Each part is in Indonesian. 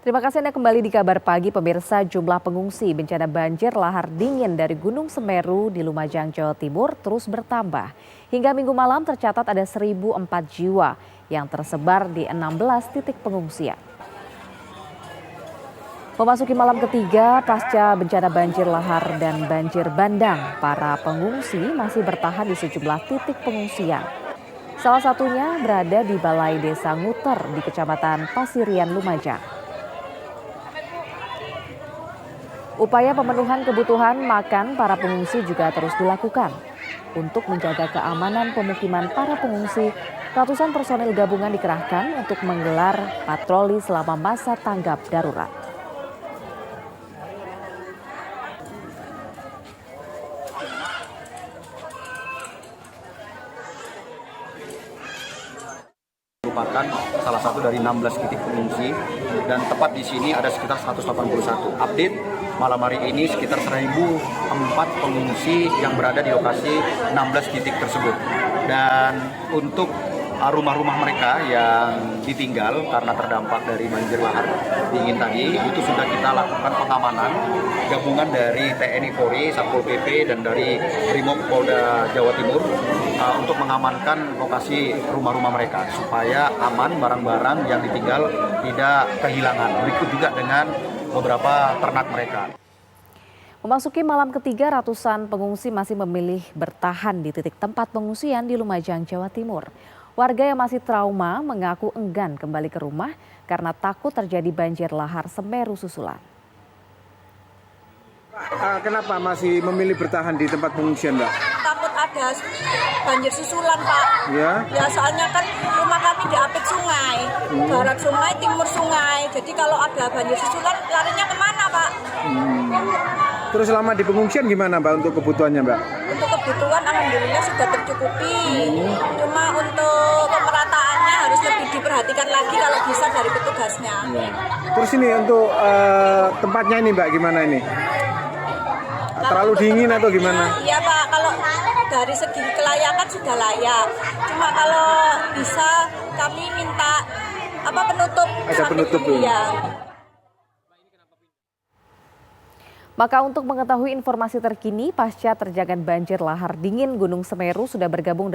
Terima kasih Anda kembali di Kabar Pagi. Pemirsa, jumlah pengungsi bencana banjir lahar dingin dari Gunung Semeru di Lumajang, Jawa Timur terus bertambah. Hingga Minggu malam tercatat ada 1.004 jiwa yang tersebar di 16 titik pengungsian. Memasuki malam ketiga pasca bencana banjir lahar dan banjir bandang, para pengungsi masih bertahan di sejumlah titik pengungsian. Salah satunya berada di Balai Desa Nguter di Kecamatan Pasirian, Lumajang. Upaya pemenuhan kebutuhan makan para pengungsi juga terus dilakukan. Untuk menjaga keamanan pemukiman para pengungsi, ratusan personil gabungan dikerahkan untuk menggelar patroli selama masa tanggap darurat. Merupakan salah satu dari 16 titik pengungsi dan tepat di sini ada sekitar 181. Update malam hari ini sekitar 1.004 pengungsi yang berada di lokasi 16 titik tersebut. Dan untuk rumah-rumah mereka yang ditinggal karena terdampak dari banjir lahar dingin tadi, itu sudah kita lakukan pengamanan gabungan dari TNI Polri, Satpol PP dan dari Brimob Polda Jawa Timur untuk mengamankan lokasi rumah-rumah mereka supaya aman, barang-barang yang ditinggal tidak kehilangan. Berikut juga dengan beberapa ternak mereka. Memasuki malam ketiga, ratusan pengungsi masih memilih bertahan di titik tempat pengungsian di Lumajang, Jawa Timur. Warga yang masih trauma mengaku enggan kembali ke rumah karena takut terjadi banjir lahar Semeru susulan. Kenapa masih memilih bertahan di tempat pengungsian, Mbak? Takut ada banjir susulan, Pak. Ya. Ya, soalnya kan rumah kami di apit sungai, barat sungai, timur sungai. Jadi kalau ada banjir susulan, larinya kemana, Pak? Terus selama di pengungsian gimana, Mbak, untuk kebutuhannya, Mbak? Untuk kebutuhan alhamdulillah sudah tercukupi. Cuma untuk pemerataannya harus lebih diperhatikan lagi kalau bisa dari petugasnya. Terus ini untuk tempatnya ini, Mbak, gimana ini? Terlalu dingin atau gimana? Iya, Pak, kalau dari segi kelayakan sudah layak. Cuma kalau bisa kami minta penutup. Ada penutup tuh. Iya. Maka untuk mengetahui informasi terkini pasca terjangan banjir lahar dingin Gunung Semeru sudah bergabung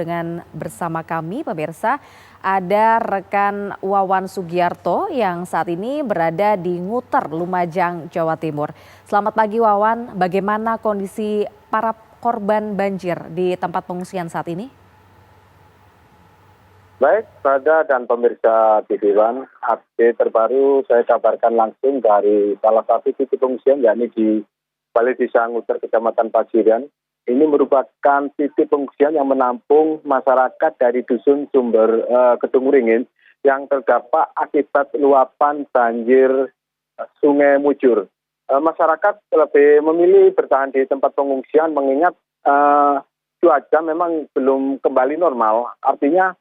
bersama kami pemirsa. Ada rekan Wawan Sugiarto yang saat ini berada di Nguter, Lumajang, Jawa Timur. Selamat pagi Wawan, bagaimana kondisi para korban banjir di tempat pengungsian saat ini? Baik, Sada dan pemirsa TV One, update terbaru saya kabarkan langsung dari salah satu titik pengungsian, yakni di Balai Desa Nguter, Kecamatan Pasirian. Ini merupakan titik pengungsian yang menampung masyarakat dari dusun Sumber Kedung Ringin yang terdampak akibat luapan banjir Sungai Mujur. Masyarakat lebih memilih bertahan di tempat pengungsian mengingat cuaca memang belum kembali normal, artinya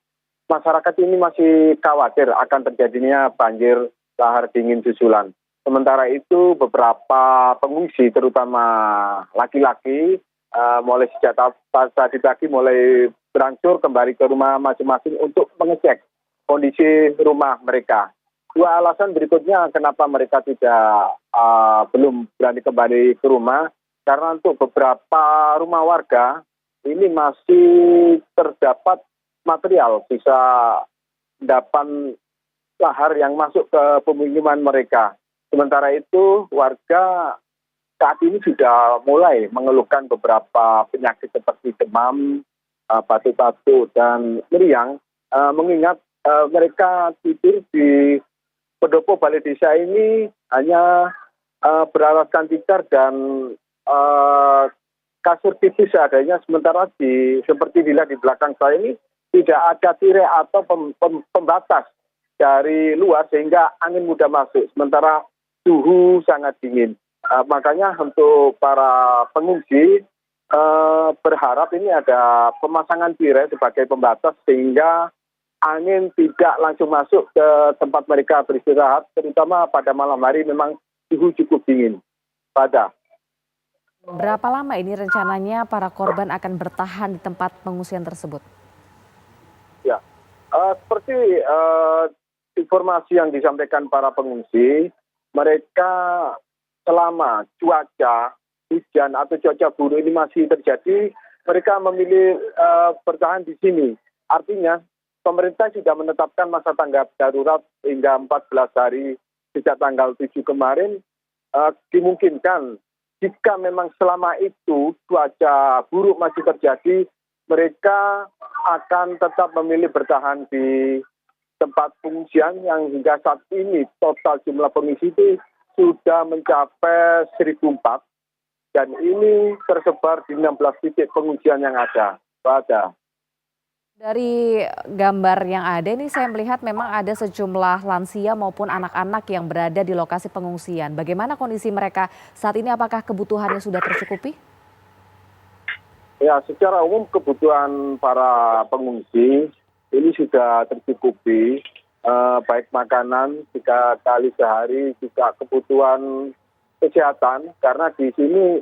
masyarakat ini masih khawatir akan terjadinya banjir lahar dingin susulan. Sementara itu beberapa pengungsi terutama laki-laki mulai sejak tadi pagi mulai berangsur kembali ke rumah masing-masing untuk mengecek kondisi rumah mereka. Dua alasan berikutnya kenapa mereka belum berani kembali ke rumah, karena untuk beberapa rumah warga ini masih terdapat material sisa endapan lahar yang masuk ke pemukiman mereka. Sementara itu warga saat ini sudah mulai mengeluhkan beberapa penyakit seperti demam, batuk-batuk dan meriang, mengingat mereka tidur di pendopo balai desa ini hanya beralaskan tikar dan kasur tipis seadanya, sementara seperti dilihat di belakang saya ini tidak ada tirai atau pembatas dari luar sehingga angin mudah masuk, sementara suhu sangat dingin. Makanya untuk para pengungsi berharap ini ada pemasangan tirai sebagai pembatas sehingga angin tidak langsung masuk ke tempat mereka beristirahat, terutama pada malam hari memang suhu cukup dingin. Pada Berapa lama ini rencananya para korban akan bertahan di tempat pengungsian tersebut? Ya, seperti informasi yang disampaikan para pengungsi, mereka selama cuaca hujan atau cuaca buruk ini masih terjadi, mereka memilih bertahan di sini. Artinya pemerintah sudah menetapkan masa tanggap darurat hingga 14 hari sejak tanggal 7 kemarin. Dimungkinkan jika memang selama itu cuaca buruk masih terjadi, mereka akan tetap memilih bertahan di tempat pengungsian yang hingga saat ini total jumlah pengungsi itu sudah mencapai 1.004 dan ini tersebar di 16 titik pengungsian yang ada. Dari gambar yang ada ini saya melihat memang ada sejumlah lansia maupun anak-anak yang berada di lokasi pengungsian. Bagaimana kondisi mereka saat ini? Apakah kebutuhannya sudah tercukupi? Ya, secara umum kebutuhan para pengungsi ini sudah tercukupi, baik makanan 3 kali sehari, juga kebutuhan kesehatan, karena di sini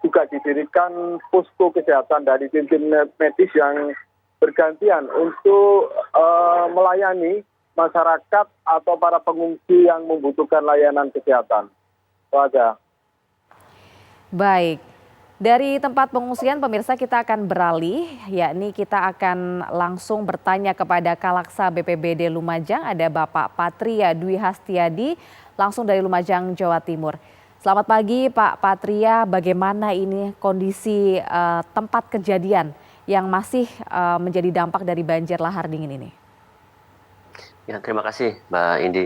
juga didirikan posko kesehatan dari tim medis yang bergantian untuk melayani masyarakat atau para pengungsi yang membutuhkan layanan kesehatan. Baik. Dari tempat pengungsian pemirsa kita akan beralih, yakni kita akan langsung bertanya kepada Kalaksa BPBD Lumajang, ada Bapak Patria Dwi Hastiadi langsung dari Lumajang, Jawa Timur. Selamat pagi Pak Patria, bagaimana ini kondisi tempat kejadian yang masih menjadi dampak dari banjir lahar dingin ini? Ya, terima kasih Mbak Indi.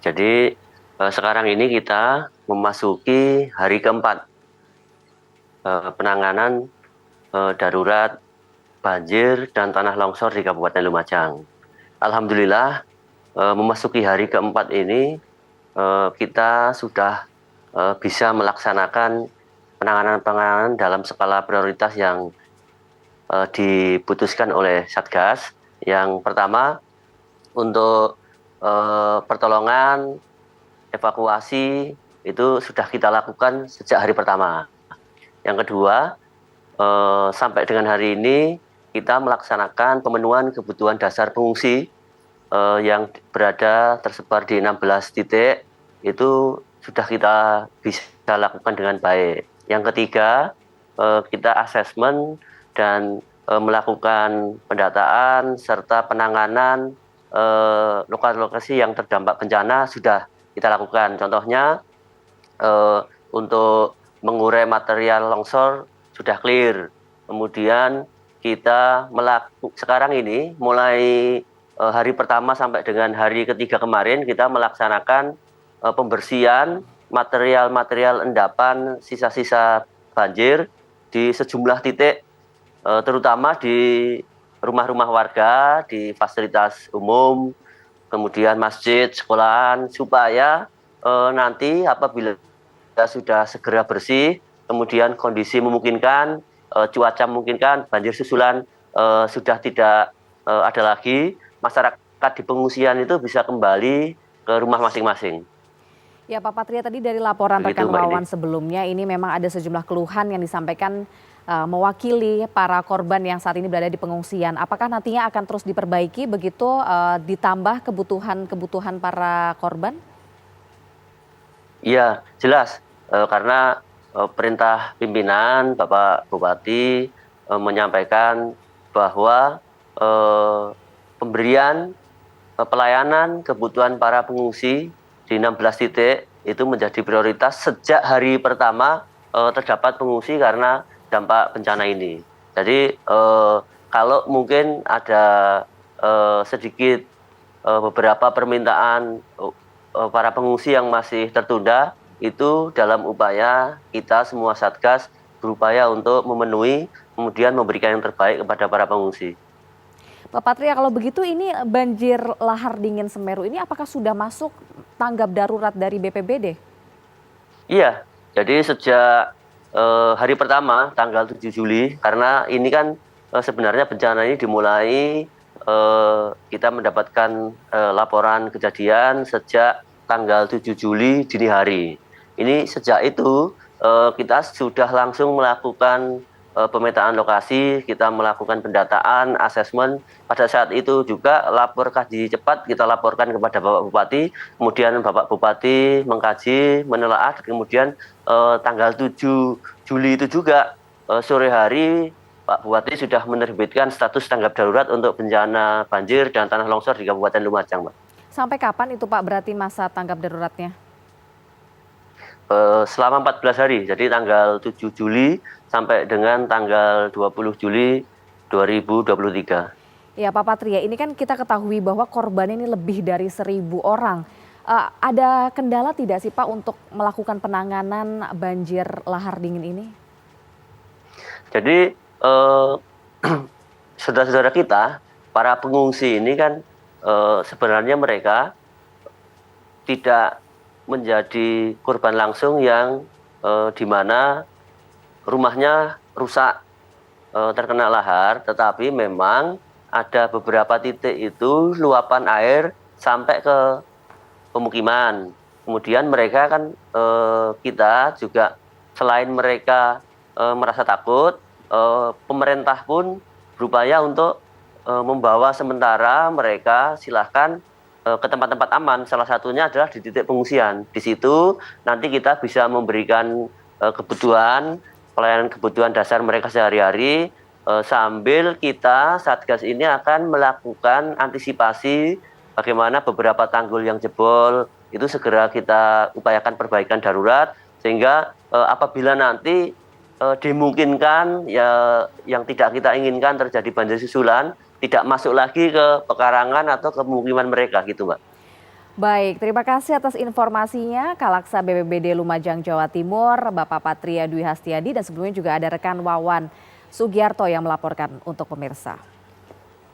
Jadi sekarang ini kita memasuki hari keempat penanganan darurat banjir dan tanah longsor di Kabupaten Lumajang. Alhamdulillah memasuki hari keempat ini kita sudah bisa melaksanakan penanganan dalam skala prioritas yang diputuskan oleh Satgas. Yang pertama untuk pertolongan evakuasi itu sudah kita lakukan sejak hari pertama. Yang kedua, sampai dengan hari ini kita melaksanakan pemenuhan kebutuhan dasar pengungsi yang berada tersebar di 16 titik, itu sudah kita bisa lakukan dengan baik. Yang ketiga, kita asesmen dan melakukan pendataan serta penanganan lokasi-lokasi yang terdampak bencana sudah kita lakukan. Contohnya untuk mengurai material longsor sudah clear. Kemudian kita sekarang ini mulai hari pertama sampai dengan hari ketiga kemarin kita melaksanakan pembersihan material-material endapan sisa-sisa banjir di sejumlah titik, terutama di rumah-rumah warga, di fasilitas umum, kemudian masjid, sekolahan, supaya nanti apabila sudah segera bersih, kemudian kondisi memungkinkan, cuaca memungkinkan, banjir susulan sudah tidak ada lagi, masyarakat di pengungsian itu bisa kembali ke rumah masing-masing. Ya Pak Patria, tadi dari laporan rekan Wawan sebelumnya ini memang ada sejumlah keluhan yang disampaikan mewakili para korban yang saat ini berada di pengungsian. Apakah nantinya akan terus diperbaiki begitu ditambah kebutuhan para korban? Iya, jelas. Karena perintah pimpinan Bapak Bupati menyampaikan bahwa pemberian pelayanan kebutuhan para pengungsi di 16 titik itu menjadi prioritas sejak hari pertama terdapat pengungsi karena dampak bencana ini. Jadi kalau mungkin ada sedikit beberapa permintaan para pengungsi yang masih tertunda, itu dalam upaya kita semua Satgas berupaya untuk memenuhi, kemudian memberikan yang terbaik kepada para pengungsi. Pak Patria, kalau begitu ini banjir lahar dingin Semeru ini apakah sudah masuk tanggap darurat dari BPBD? Iya, jadi sejak hari pertama tanggal 7 Juli, karena ini kan sebenarnya bencana ini dimulai kita mendapatkan laporan kejadian sejak tanggal 7 Juli dini hari. Ini sejak itu kita sudah langsung melakukan pemetaan lokasi, kita melakukan pendataan, asesmen. Pada saat itu juga lapor kaji cepat kita laporkan kepada Bapak Bupati, kemudian Bapak Bupati mengkaji, menelaah, kemudian tanggal 7 Juli itu juga sore hari Pak Bupati sudah menerbitkan status tanggap darurat untuk bencana banjir dan tanah longsor di Kabupaten Lumajang, Mbak. Sampai kapan itu Pak berarti masa tanggap daruratnya? Selama 14 hari, jadi tanggal 7 Juli sampai dengan tanggal 20 Juli 2023. Ya Pak Patria, ini kan kita ketahui bahwa korban ini lebih dari 1.000 orang. Ada kendala tidak sih Pak untuk melakukan penanganan banjir lahar dingin ini? Jadi saudara-saudara kita, para pengungsi ini kan sebenarnya mereka tidak menjadi korban langsung yang di mana rumahnya rusak terkena lahar, tetapi memang ada beberapa titik itu luapan air sampai ke pemukiman. Kemudian mereka kan kita juga selain mereka merasa takut, pemerintah pun berupaya untuk membawa sementara mereka silahkan ke tempat-tempat aman. Salah satunya adalah di titik pengungsian. Di situ nanti kita bisa memberikan kebutuhan, pelayanan kebutuhan dasar mereka sehari-hari, sambil kita Satgas ini akan melakukan antisipasi bagaimana beberapa tanggul yang jebol itu segera kita upayakan perbaikan darurat, sehingga apabila nanti dimungkinkan ya yang tidak kita inginkan terjadi banjir susulan, tidak masuk lagi ke pekarangan atau ke pemukiman mereka gitu, Mbak. Baik, terima kasih atas informasinya Kalaksa BPBD Lumajang, Jawa Timur, Bapak Patria Dwi Hastiadi, dan sebelumnya juga ada rekan Wawan Sugiarto yang melaporkan untuk pemirsa.